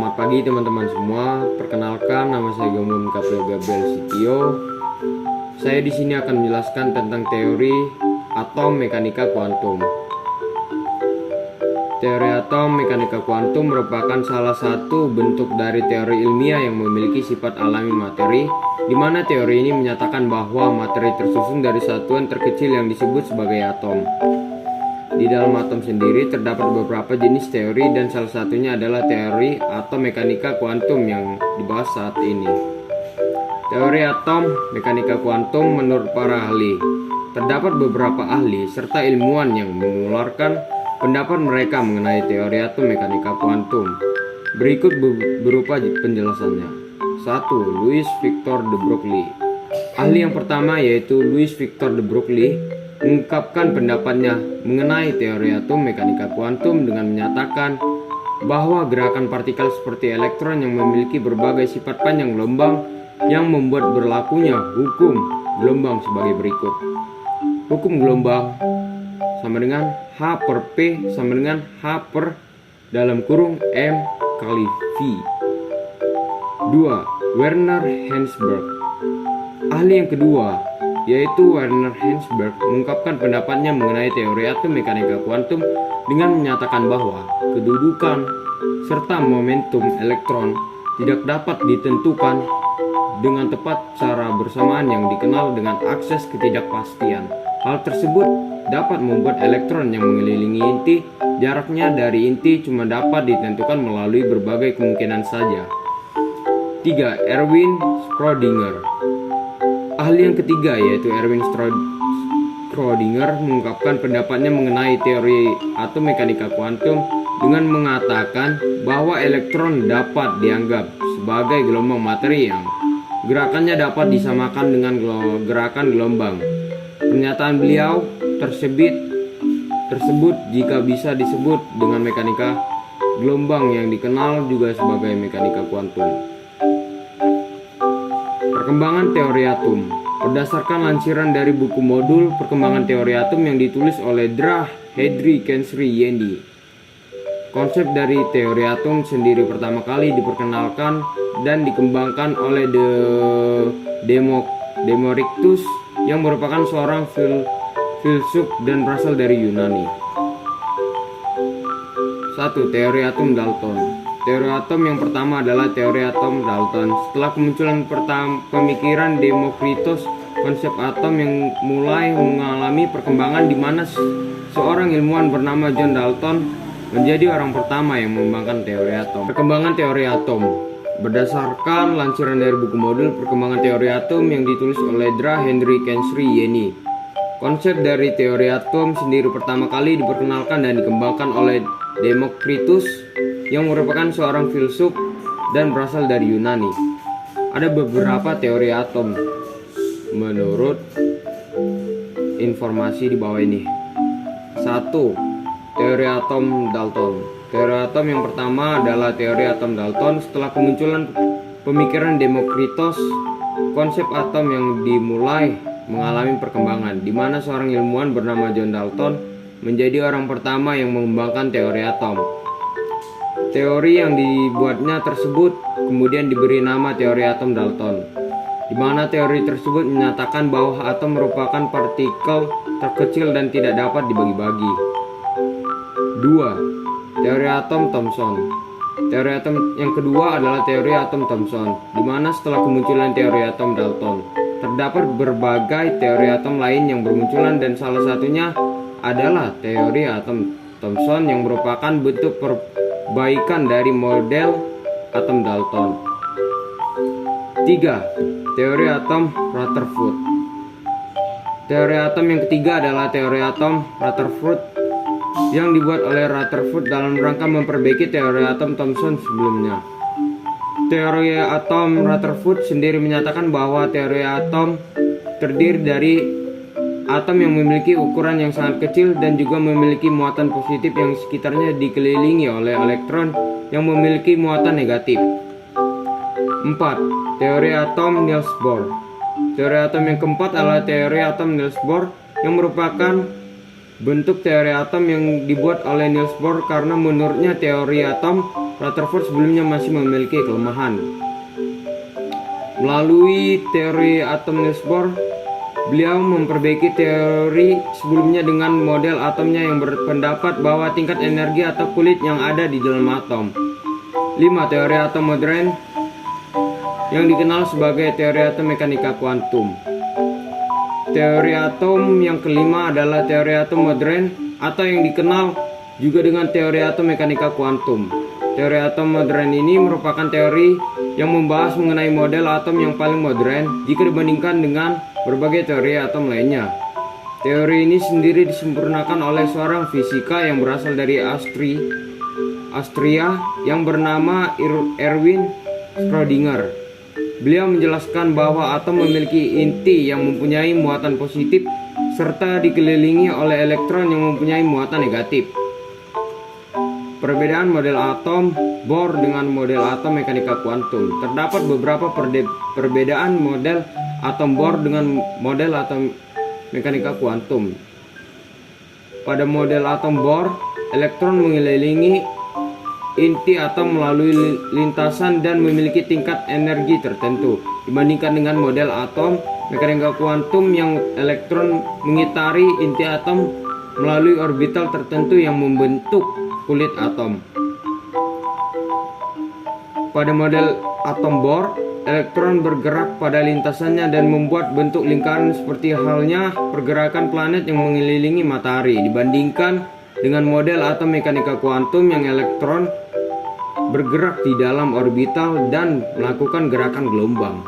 Selamat pagi teman-teman semua. Perkenalkan, nama saya Gomum Kapel Gabriel Sitio. Saya di sini akan menjelaskan tentang teori atom mekanika kuantum. Teori atom mekanika kuantum merupakan salah satu bentuk dari teori ilmiah yang memiliki sifat alami materi, di mana teori ini menyatakan bahwa materi tersusun dari satuan terkecil yang disebut sebagai atom. Di dalam atom sendiri terdapat beberapa jenis teori dan salah satunya adalah teori atom mekanika kuantum yang dibahas saat ini. Teori atom mekanika kuantum menurut para ahli, terdapat beberapa ahli serta ilmuwan yang mengeluarkan pendapat mereka mengenai teori atom mekanika kuantum. Berikut berupa penjelasannya. 1. Louis Victor de Broglie. Ahli yang pertama yaitu Louis Victor de Broglie mengungkapkan pendapatnya mengenai teori atom mekanika kuantum dengan menyatakan bahwa gerakan partikel seperti elektron yang memiliki berbagai sifat panjang gelombang yang membuat berlakunya hukum gelombang sebagai berikut. Hukum gelombang sama dengan H per P sama dengan H per dalam kurung M kali V. 2. Werner Heisenberg. Ahli yang kedua yaitu Werner Heisenberg mengungkapkan pendapatnya mengenai teori atom mekanika kuantum dengan menyatakan bahwa kedudukan serta momentum elektron tidak dapat ditentukan dengan tepat secara bersamaan yang dikenal dengan akses ketidakpastian. Hal tersebut dapat membuat elektron yang mengelilingi inti jaraknya dari inti cuma dapat ditentukan melalui berbagai kemungkinan saja. 3. Erwin Schrödinger. Ahli yang ketiga yaitu Erwin Schrödinger mengungkapkan pendapatnya mengenai teori atom mekanika kuantum dengan mengatakan bahwa elektron dapat dianggap sebagai gelombang materi yang gerakannya dapat disamakan dengan gerakan gelombang. Pernyataan beliau tersebut jika bisa disebut dengan mekanika gelombang yang dikenal juga sebagai mekanika kuantum. Perkembangan teori atom. Berdasarkan lansiran dari buku modul Perkembangan Teori Atom yang ditulis oleh Drah Hedri Kensri Yendi. Konsep dari teori atom sendiri pertama kali diperkenalkan dan dikembangkan oleh Demokritus yang merupakan seorang filsuf dan berasal dari Yunani. 1. Teori atom Dalton. Teori atom yang pertama adalah teori atom Dalton. Setelah kemunculan pemikiran Demokritus, konsep atom yang mulai mengalami perkembangan di mana seorang ilmuwan bernama John Dalton menjadi orang pertama yang mengembangkan teori atom. Perkembangan teori atom. Berdasarkan lansiran dari buku modul Perkembangan Teori Atom yang ditulis oleh Drah Henry Kensri Yeni. Konsep dari teori atom sendiri pertama kali diperkenalkan dan dikembangkan oleh Demokritus yang merupakan seorang filsuf dan berasal dari Yunani. Ada beberapa teori atom menurut informasi di bawah ini. 1. Teori atom Dalton. Teori atom yang pertama adalah teori atom Dalton. Setelah kemunculan pemikiran Demokritos, konsep atom yang dimulai mengalami perkembangan, di mana seorang ilmuwan bernama John Dalton menjadi orang pertama yang mengembangkan teori atom. Teori yang dibuatnya tersebut kemudian diberi nama teori atom Dalton, di mana teori tersebut menyatakan bahwa atom merupakan partikel terkecil dan tidak dapat dibagi-bagi. 2. Teori atom Thomson. Teori atom yang kedua adalah teori atom Thomson, di mana setelah kemunculan teori atom Dalton, terdapat berbagai teori atom lain yang bermunculan dan salah satunya adalah teori atom Thomson yang merupakan bentuk perbaikan dari model atom Dalton. 3. Teori atom Rutherford. Teori atom yang ketiga adalah teori atom Rutherford yang dibuat oleh Rutherford dalam rangka memperbaiki teori atom Thomson sebelumnya. Teori atom Rutherford sendiri menyatakan bahwa teori atom terdiri dari atom yang memiliki ukuran yang sangat kecil dan juga memiliki muatan positif yang sekitarnya dikelilingi oleh elektron yang memiliki muatan negatif. 4. Teori atom Niels Bohr. Teori atom yang keempat adalah teori atom Niels Bohr yang merupakan bentuk teori atom yang dibuat oleh Niels Bohr karena menurutnya teori atom Rutherford sebelumnya masih memiliki kelemahan. Melalui teori atom Niels Bohr, beliau memperbaiki teori sebelumnya dengan model atomnya yang berpendapat bahwa tingkat energi atau kulit yang ada di dalam atom. 5. Teori atom modern yang dikenal sebagai teori atom mekanika kuantum. Teori atom yang kelima adalah teori atom modern atau yang dikenal juga dengan teori atom mekanika kuantum. Teori atom modern ini merupakan teori yang membahas mengenai model atom yang paling modern jika dibandingkan dengan berbagai teori atom lainnya. Teori ini sendiri disempurnakan oleh seorang fisika yang berasal dari Austria yang bernama Erwin Schrödinger. Beliau menjelaskan bahwa atom memiliki inti yang mempunyai muatan positif serta dikelilingi oleh elektron yang mempunyai muatan negatif. Perbedaan model atom Bohr dengan model atom mekanika kuantum. Terdapat beberapa perbedaan model atom Bohr dengan model atom mekanika kuantum. Pada model atom Bohr, elektron mengelilingi inti atom melalui lintasan dan memiliki tingkat energi tertentu, dibandingkan dengan model atom mekanika kuantum yang elektron mengitari inti atom melalui orbital tertentu yang membentuk kulit atom. Pada model atom Bohr, elektron bergerak pada lintasannya dan membuat bentuk lingkaran seperti halnya pergerakan planet yang mengelilingi matahari, dibandingkan dengan model atom mekanika kuantum yang elektron bergerak di dalam orbital dan melakukan gerakan gelombang.